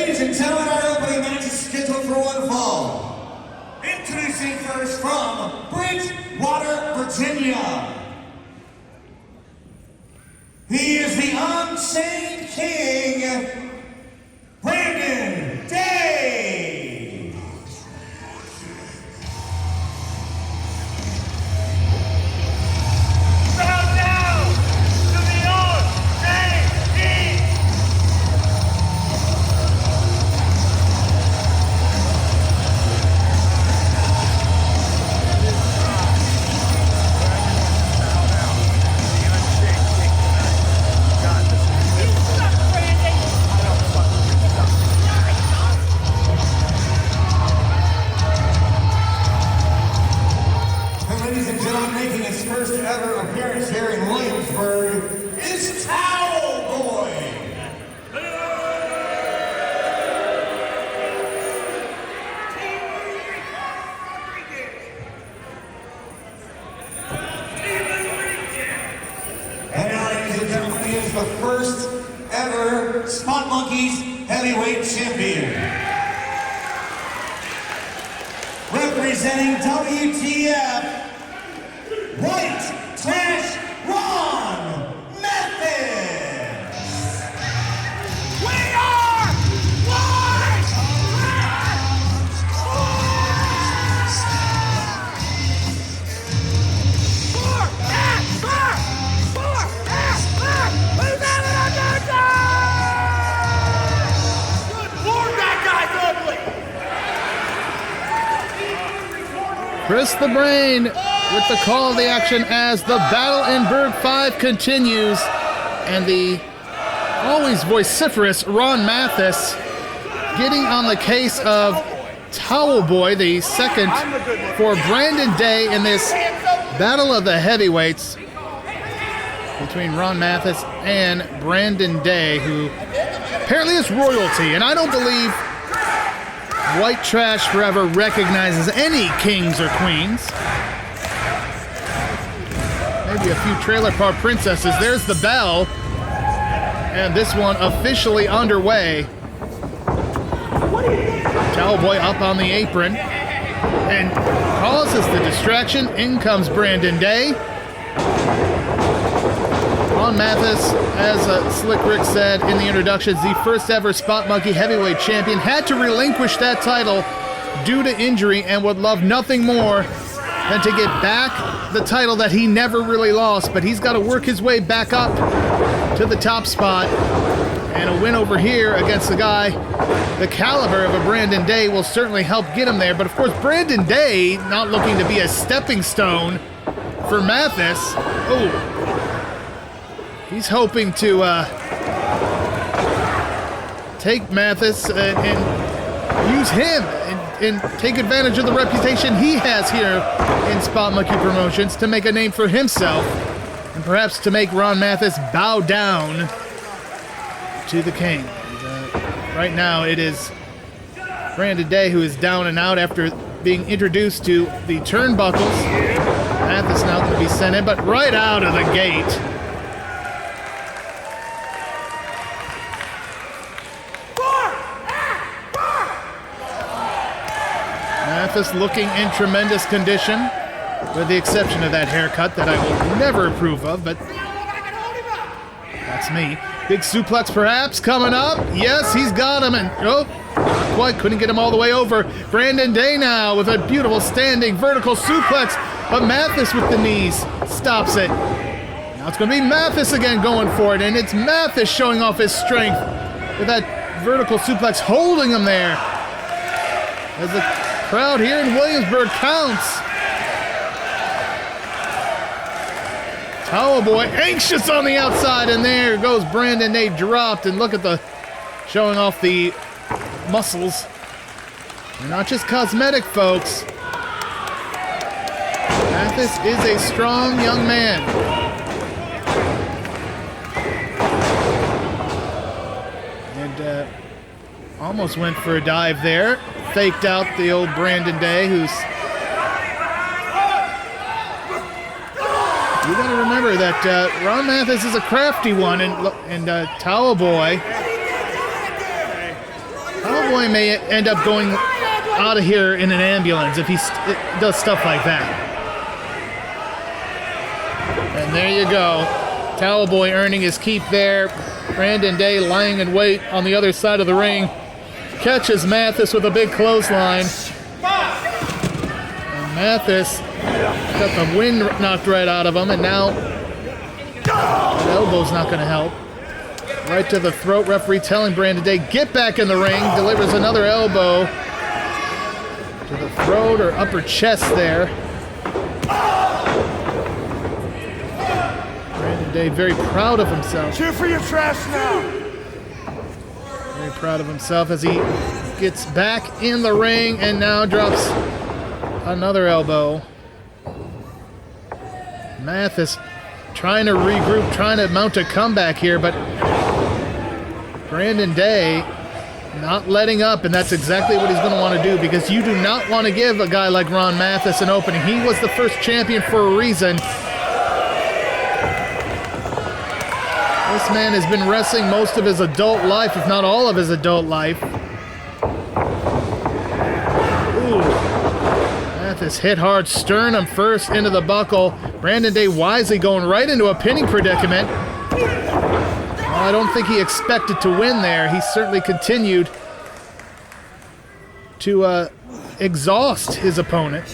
Ladies and gentlemen, our opening match is scheduled for one fall. Introducing first from Bridgewater, Virginia. He is the Unchained King, Brandon Day. Bow down to the Unchained King. Ladies and gentlemen, making his first ever appearance here in Williamsburg is Towel Boy. And now, ladies and gentlemen, he is the first ever Spot Monkeys heavyweight champion. Representing WTF, White Trash Ron Mathis. We are White Who's that Good Lord, that guy's ugly! Chris the Brain with the call of the action as the battle in Burg 5 continues, and the always vociferous Ron Mathis getting on the case of Towel Boy, the second for Brandon Day in this battle of the heavyweights between Ron Mathis and Brandon Day, who apparently is royalty, and I don't believe White Trash Forever recognizes any kings or queens. Maybe a few trailer park princesses. There's the bell. And this one officially underway. Towel Boy up on the apron. And causes the distraction. In comes Brandon Day. Ron Mathis, as Slick Rick said in the introductions, the first ever Spot Monkey heavyweight champion, had to relinquish that title due to injury and would love nothing more than to get back the title that he never really lost, but he's got to work his way back up to the top spot, and a win over here against the guy the caliber of a Brandon Day will certainly help get him there. But of course, Brandon Day not looking to be a stepping stone for Mathis. Oh, he's hoping to take Mathis and use him and take advantage of the reputation he has here in Spot Monkey Promotions to make a name for himself, and perhaps to make Ron Mathis bow down to the king. Right now it is Brandon Day who is down and out after being introduced to the turnbuckles. Mathis now going to be sent in, but right out of the gate, Mathis looking in tremendous condition, with the exception of that haircut that I will never approve of, but that's me. Big suplex perhaps coming up. Yes, he's got him, and not quite, couldn't get him all the way over. Brandon Day now with a beautiful standing vertical suplex, but Mathis with the knees stops it. Now it's going to be Mathis again going for it, and it's Mathis showing off his strength with that vertical suplex, holding him there as the crowd here in Williamsburg counts. Towel Boy anxious on the outside, and there goes Brandon Day dropped, and look at the showing off the muscles. They're not just cosmetic, folks. Mathis is a strong young man. And almost went for a dive there. Faked out the old Brandon Day, who's... You got to remember that Ron Mathis is a crafty one, and Towel Boy Cowboy may end up going out of here in an ambulance if he does stuff like that. And there you go. Cowboy earning his keep there. Brandon Day lying in wait on the other side of the ring. Catches Mathis with a big clothesline. And Mathis got the wind knocked right out of him, and now that elbow's not going to help. Right to the throat. Referee telling Brandon Day, get back in the ring. Delivers another elbow to the throat or upper chest there. Brandon Day very proud of himself. Cheer for your trash now. Very proud of himself as he gets back in the ring and now drops another elbow. Mathis trying to regroup, trying to mount a comeback here, but Brandon Day not letting up, and that's exactly what he's going to want to do, because you do not want to give a guy like Ron Mathis an opening. He was the first champion for a reason. This man has been wrestling most of his adult life, if not all of his adult life. Ooh. Mathis hit hard, sternum first into the buckle. Brandon Day wisely going right into a pinning predicament. Well, I don't think he expected to win there. He certainly continued to exhaust his opponent.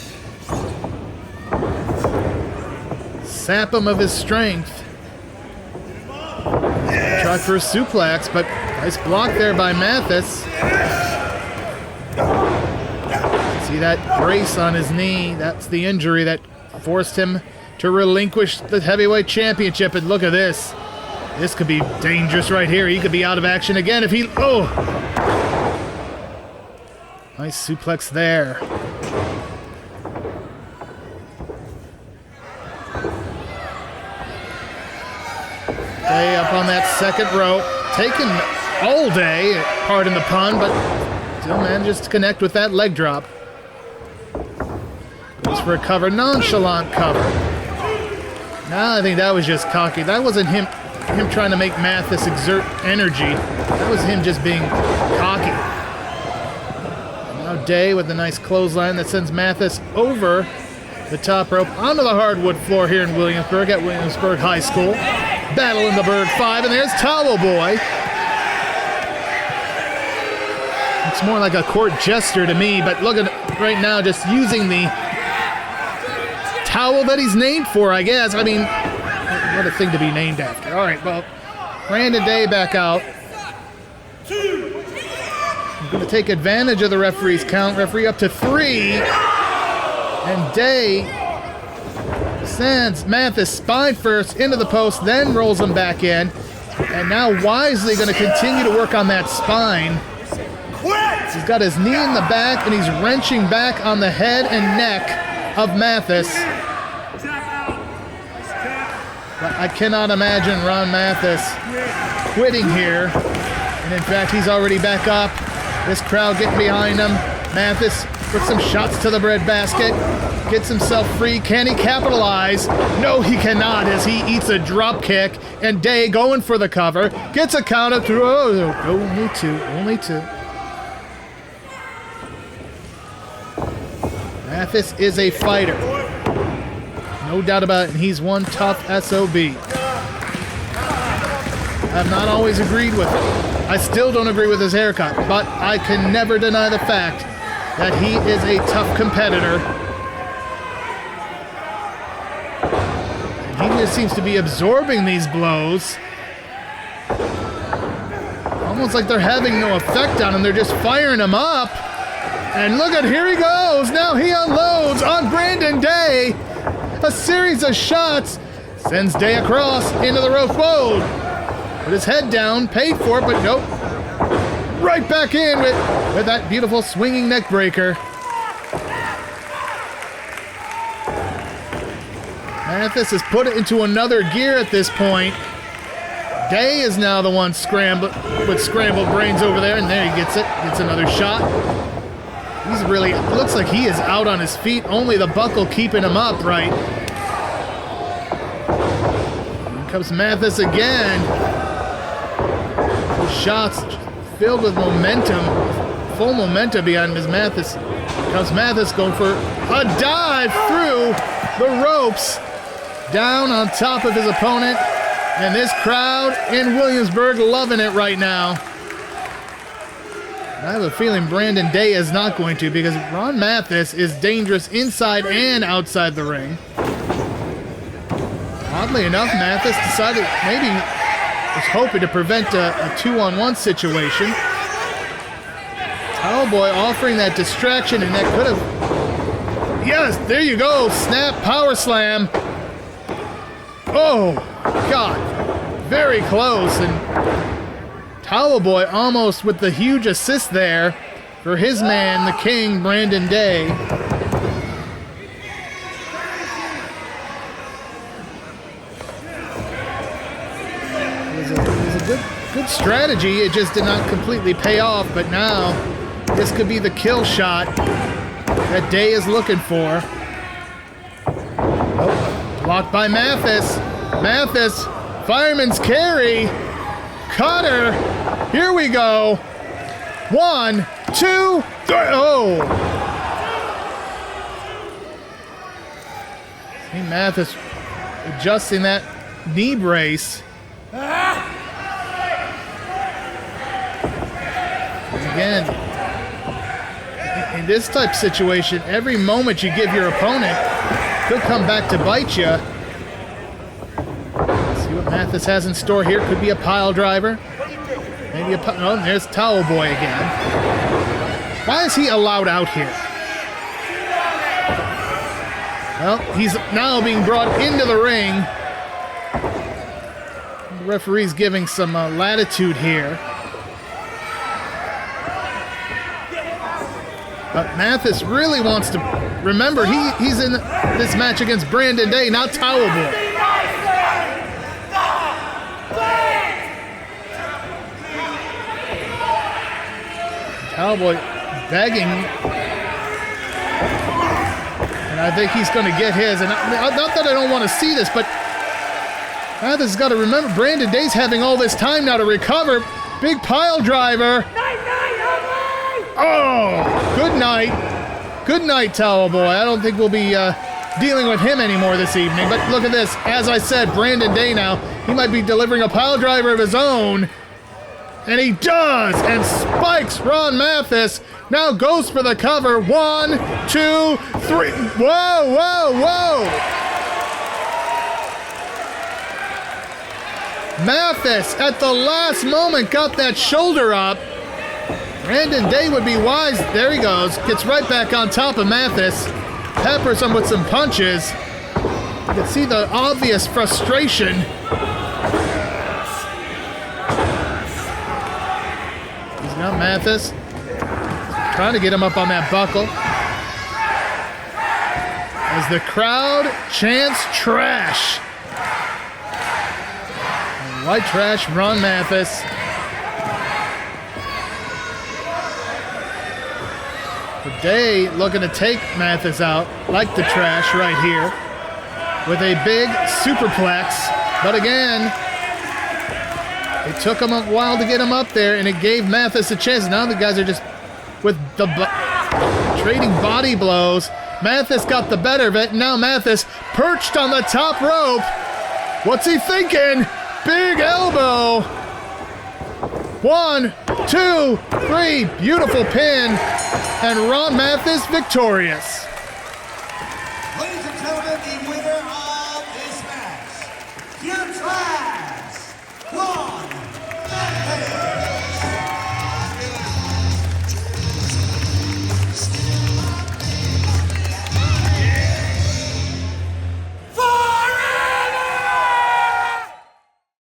Sap him of his strength. Tried for a suplex, but nice block there by Mathis. See that brace on his knee? That's the injury that forced him to relinquish the heavyweight championship. And look at this. This could be dangerous right here. He could be out of action again if he... Oh! Nice suplex there. Day up on that second rope. Taken all day, pardon the pun, but still manages to connect with that leg drop. Goes for a cover, nonchalant cover. Now I think that was just cocky. That wasn't him trying to make Mathis exert energy. That was him just being cocky. And now Day with a nice clothesline that sends Mathis over the top rope onto the hardwood floor here in Williamsburg at Williamsburg High School. Battle in the Burg 5, and there's Towel Boy. It's more like a court jester to me, but look at right now, just using the towel that he's named for, I guess. I mean, what a thing to be named after. All right, well, Brandon Day back out. I'm going to take advantage of the referee's count. Referee up to 3. And Day sends Mathis spine first into the post, then rolls him back in. And now wisely going to continue to work on that spine. He's got his knee in the back, and he's wrenching back on the head and neck of Mathis. But I cannot imagine Ron Mathis quitting here. And in fact, he's already back up. This crowd getting behind him. Mathis puts some shots to the breadbasket. Gets himself free. Can he capitalize? No, he cannot, as he eats a drop kick. And Day going for the cover. Gets a count of 2. Oh, only 2. Only 2. Mathis is a fighter. No doubt about it. And he's one tough SOB. I've not always agreed with him. I still don't agree with his haircut. But I can never deny the fact that he is a tough competitor. He just seems to be absorbing these blows. Almost like they're having no effect on him. They're just firing him up. And look at, here he goes. Now he unloads on Brandon Day. A series of shots. Sends Day across into the rope. Whoa. Put his head down. Paid for it, but nope. Right back in with that beautiful swinging neck breaker. Mathis has put it into another gear at this point. Day is now the one with scrambled brains over there, and there he gets it. Gets another shot. He's really, it looks like he is out on his feet. Only the buckle keeping him upright. Here comes Mathis again. Shots filled with momentum full momentum behind Ms. Mathis. Comes Mathis going for a dive through the ropes, down on top of his opponent. And this crowd in Williamsburg loving it right now. I have a feeling Brandon Day is not going to, because Ron Mathis is dangerous inside and outside the ring. Oddly enough, Mathis decided maybe was hoping to prevent a 2-on-1 situation. Cowboy offering that distraction, and that could have... Yes, there you go. Snap power slam. Oh, God. Very close. And Towel Boy almost with the huge assist there for his man, the King, Brandon Day. It was a good strategy. It just did not completely pay off, but now this could be the kill shot that Day is looking for. Oh, blocked by Mathis. Mathis, fireman's carry. Cutter. Here we go. 1, 2, 3. Oh. See Mathis adjusting that knee brace. Again, in this type of situation, every moment you give your opponent could come back to bite you. Let's see what Mathis has in store here. Could be a pile driver. Maybe oh, there's Towel Boy again. Why is he allowed out here? Well, he's now being brought into the ring. The referee's giving some latitude here. But Mathis really wants to remember he's in this match against Brandon Day, not Towel Boy. Towel Boy begging, and I think he's going to get his. And not that I don't want to see this, but Mathis has got to remember Brandon Day's having all this time now to recover. Big pile driver. Oh, good night. Good night, Towel Boy. I don't think we'll be dealing with him anymore this evening. But look at this. As I said, Brandon Day now, he might be delivering a pile driver of his own. And he does. And spikes Ron Mathis. Now goes for the cover. 1, 2, 3. Whoa, whoa, whoa. Mathis at the last moment got that shoulder up. Brandon Day would be wise. There he goes. Gets right back on top of Mathis. Peppers him with some punches. You can see the obvious frustration. He's got Mathis. Trying to get him up on that buckle. As the crowd chants trash. White trash, Ron Mathis. Day looking to take Mathis out, like the trash right here, with a big superplex. But again, it took him a while to get him up there, and it gave Mathis a chance. Now the guys are just with the trading body blows. Mathis got the better of it. Now Mathis perched on the top rope. What's he thinking? Big elbow. 1, 2, 3. Beautiful pin. And Ron Mathis victorious. Ladies and gentlemen, the winner of this match, your class, Ron